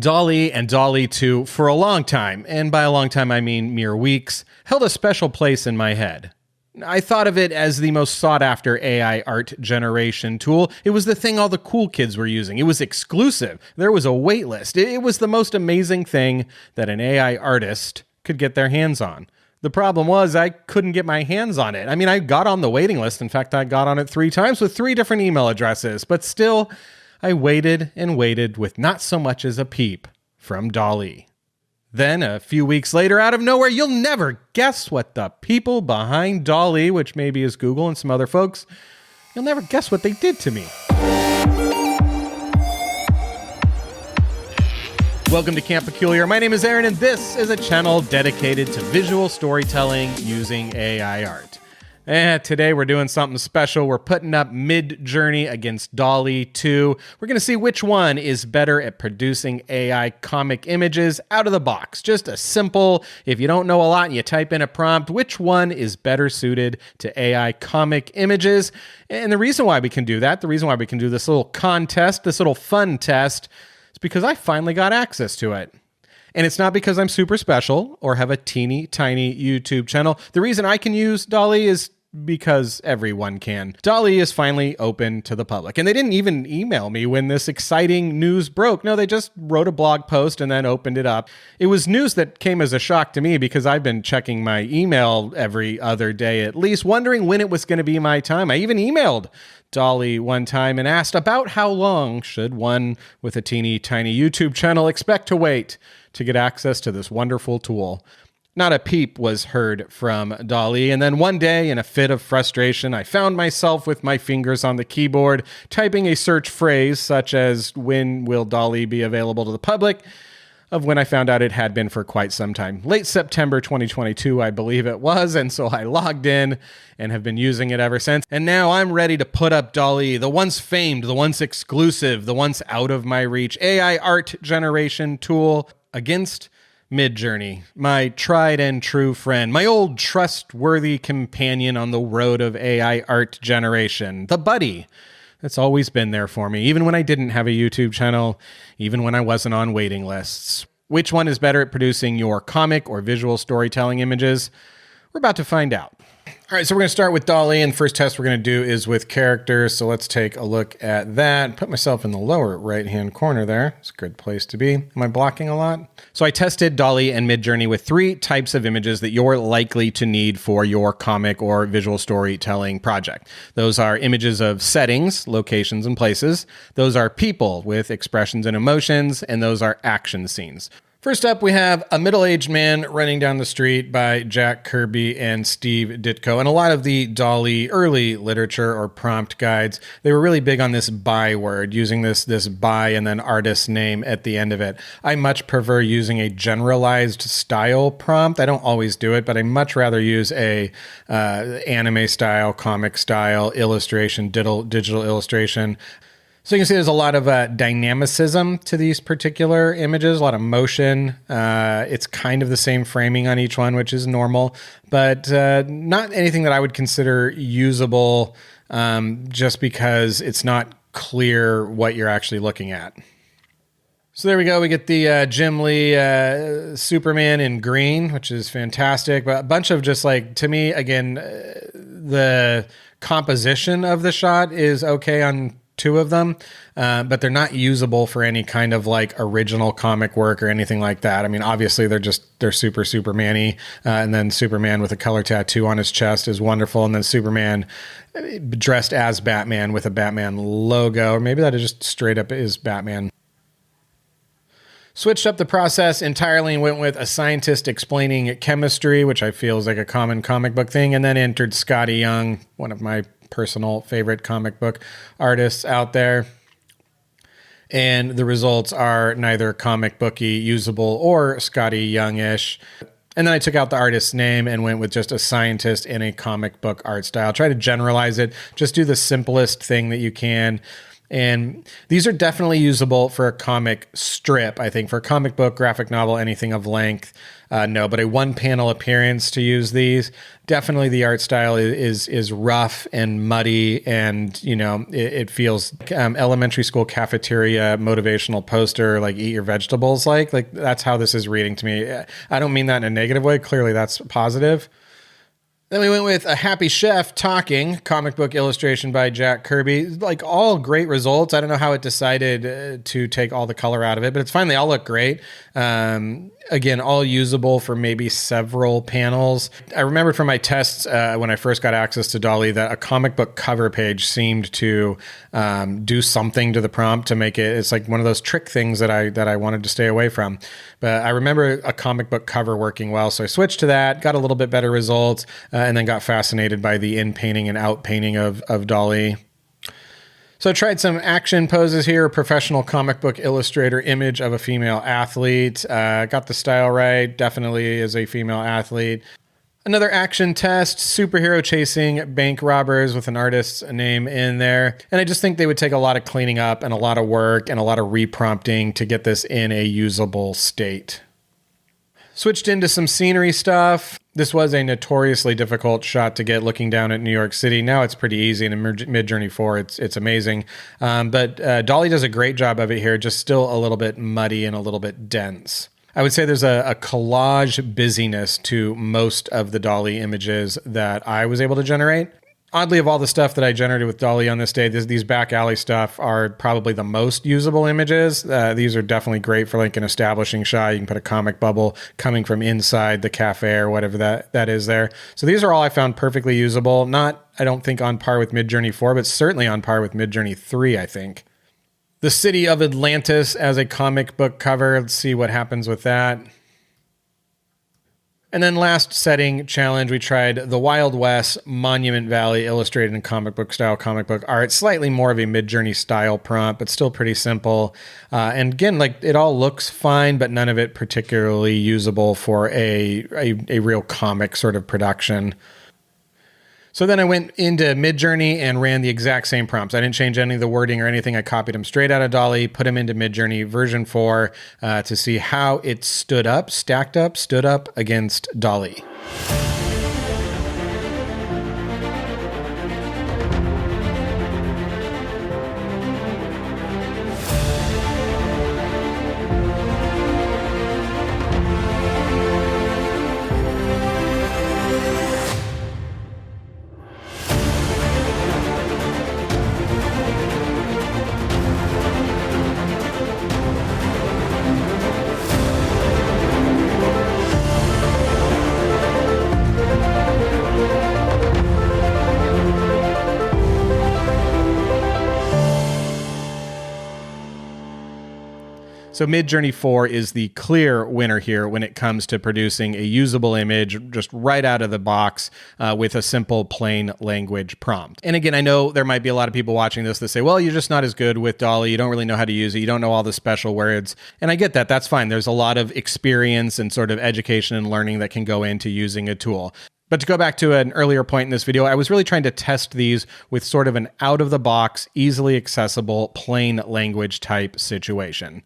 Dall-E and Dall-E 2 for a long time, and by a long time I mean mere weeks, held a special place in my head. I thought of it as the most sought-after AI art generation tool. It was the thing all the cool kids were using. It was exclusive. There was a wait list. It was the most amazing thing that an AI artist could get their hands on. The problem was I couldn't get my hands on it. I mean, I got on the waiting list. In fact, I got on it 3 times with 3 different email addresses, but still, I waited and waited with not so much as a peep from Dall-E. Then, a few weeks later, out of nowhere, you'll never guess what the people behind Dall-E, which maybe is Google and some other folks, you'll never guess what they did to me. Welcome to Camp Peculiar. My name is Aaron, and this is a channel dedicated to visual storytelling using AI art. Today we're doing something special. We're putting up Midjourney against Dall-E 2. We're going to see which one is better at producing AI comic images out of the box. Just a simple, if you don't know a lot and you type in a prompt, which one is better suited to AI comic images? And the reason why we can do that, the reason why we can do this little contest, this little fun test, is because I finally got access to it. And it's not because I'm super special or have a teeny tiny YouTube channel. The reason I can use Dall-E is because everyone can. Dall-E is finally open to the public. And they didn't even email me when this exciting news broke. No, they just wrote a blog post and then opened it up. It was news that came as a shock to me because I've been checking my email every other day at least, wondering when it was going to be my time. I even emailed Dall-E one time and asked about how long should one with a teeny tiny YouTube channel expect to wait to get access to this wonderful tool. Not a peep was heard from Dall-E, and then one day, in a fit of frustration, I found myself with my fingers on the keyboard, typing a search phrase such as, "When will Dall-E be available to the public?" of when I found out it had been for quite some time. Late September 2022, I believe it was, and so I logged in and have been using it ever since. And now I'm ready to put up Dall-E, the once famed, the once exclusive, the once out of my reach AI art generation tool against Midjourney, my tried and true friend, my old trustworthy companion on the road of AI art generation, the buddy that's always been there for me, even when I didn't have a YouTube channel, even when I wasn't on waiting lists. Which one is better at producing your comic or visual storytelling images? We're about to find out. All right, so we're going to start with Dall-E, and the first test we're going to do is with characters. So let's take a look at that. Put myself in the lower right-hand corner there. It's a good place to be. Am I blocking a lot? So I tested Dall-E and Midjourney with 3 types of images that you're likely to need for your comic or visual storytelling project. Those are images of settings, locations, and places. Those are people with expressions and emotions, and those are action scenes. First up, we have A Middle-Aged Man Running Down the Street by Jack Kirby and Steve Ditko. And a lot of the Dall-E early literature or prompt guides, they were really big on this by word, using this by and then artist's name at the end of it. I much prefer using a generalized style prompt. I don't always do it, but I much rather use a anime style, comic style, illustration, digital illustration. So you can see there's a lot of dynamicism to these particular images, a lot of motion. It's kind of the same framing on each one, which is normal, but not anything that I would consider usable just because it's not clear what you're actually looking at. So there we go. We get the Jim Lee Superman in green, which is fantastic, but a bunch of just like, to me, again, the composition of the shot is okay on 2 of them, but they're not usable for any kind of like original comic work or anything like that. I mean, obviously they're super Superman-y, and then Superman with a color tattoo on his chest is wonderful, and then Superman dressed as Batman with a Batman logo, or maybe that is just straight up is Batman. Switched up the process entirely and went with a scientist explaining chemistry, which I feel is like a common comic book thing, and then entered Scotty Young, one of my personal favorite comic book artists out there. And the results are neither comic booky, usable, or Scotty Young-ish. And then I took out the artist's name and went with just a scientist in a comic book art style. Try to generalize it. Just do the simplest thing that you can. And these are definitely usable for a comic strip, I think. For a comic book, graphic novel, anything of length, no. But a one-panel appearance to use these, definitely the art style is rough and muddy, and it feels elementary school cafeteria motivational poster, like eat your vegetables, like that's how this is reading to me. I don't mean that in a negative way. Clearly, that's positive. Then we went with A Happy Chef Talking, comic book illustration by Jack Kirby. Like, all great results. I don't know how it decided to take all the color out of it, but it's fine. They all look great. Again, all usable for maybe several panels. I remember from my tests when I first got access to Dall-E that a comic book cover page seemed to do something to the prompt to make it. It's like one of those trick things that I wanted to stay away from. But I remember a comic book cover working well, so I switched to that, got a little bit better results, and then got fascinated by the inpainting and outpainting of Dall-E. So I tried some action poses here, professional comic book illustrator image of a female athlete. Got the style right, definitely is a female athlete. Another action test, superhero chasing bank robbers with an artist's name in there. And I just think they would take a lot of cleaning up and a lot of work and a lot of reprompting to get this in a usable state. Switched into some scenery stuff. This was a notoriously difficult shot to get looking down at New York City. Now it's pretty easy, and in Midjourney 4, it's amazing. But Dall-E does a great job of it here, just still a little bit muddy and a little bit dense. I would say there's a collage busyness to most of the Dall-E images that I was able to generate. Oddly, of all the stuff that I generated with Dall-E on this day, these back alley stuff are probably the most usable images. These are definitely great for like an establishing shot. You can put a comic bubble coming from inside the cafe or whatever that is there. So these are all I found perfectly usable. Not, I don't think, on par with Midjourney 4, but certainly on par with Midjourney 3, I think. The city of Atlantis as a comic book cover. Let's see what happens with that. And then last setting challenge, we tried the Wild West Monument Valley illustrated in comic book style comic book art. Slightly more of a Midjourney style prompt, but still pretty simple. And again, like, it all looks fine, but none of it particularly usable for a real comic sort of production. So then I went into Midjourney and ran the exact same prompts. I didn't change any of the wording or anything. I copied them straight out of Dall-E, put them into Midjourney version 4 to see how it stood up against Dall-E. So Midjourney 4 is the clear winner here when it comes to producing a usable image just right out of the box with a simple plain language prompt. And again, I know there might be a lot of people watching this that say, well, you're just not as good with Dall-E. You don't really know how to use it. You don't know all the special words. And I get that. That's fine. There's a lot of experience and sort of education and learning that can go into using a tool. But to go back to an earlier point in this video, I was really trying to test these with sort of an out-of-the-box, easily accessible, plain language type situation.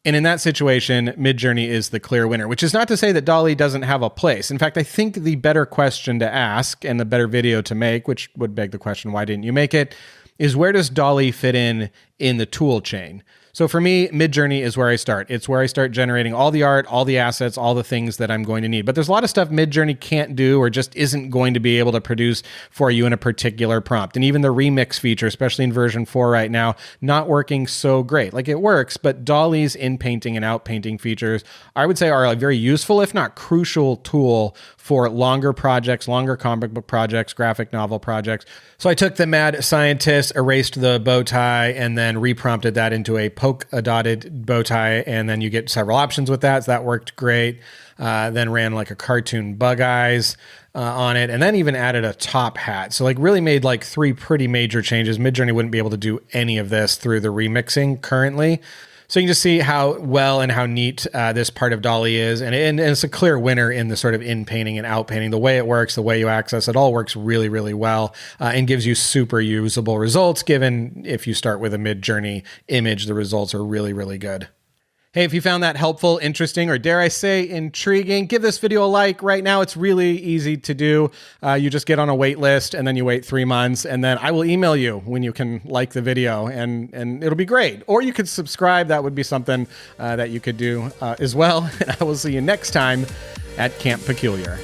And in that situation, Midjourney is the clear winner, which is not to say that Dall-E doesn't have a place. In fact, I think the better question to ask and the better video to make, which would beg the question, why didn't you make it, is where does Dall-E fit in the tool chain? So for me, Midjourney is where I start. It's where I start generating all the art, all the assets, all the things that I'm going to need. But there's a lot of stuff Midjourney can't do or just isn't going to be able to produce for you in a particular prompt. And even the remix feature, especially in version 4 right now, not working so great. Like, it works, but Dall-E's inpainting and outpainting features, I would say, are a very useful, if not crucial, tool for longer projects, longer comic book projects, graphic novel projects. So I took the mad scientist, erased the bow tie, and then reprompted that into a polka-dotted bow tie, and then you get several options with that, so that worked great. Then ran like a cartoon bug eyes on it, and then even added a top hat. So like really made like 3 pretty major changes. Midjourney wouldn't be able to do any of this through the remixing currently. So you can just see how well and how neat this part of Dall-E is. And it's a clear winner in the sort of in-painting and out-painting. The way it works, the way you access it all works really, really well and gives you super usable results, given if you start with a Midjourney image, the results are really, really good. Hey, if you found that helpful, interesting, or dare I say intriguing, give this video a like. Right now, it's really easy to do. You just get on a wait list and then you wait 3 months and then I will email you when you can like the video and it'll be great. Or you could subscribe. That would be something that you could do as well. And I will see you next time at Camp Peculiar.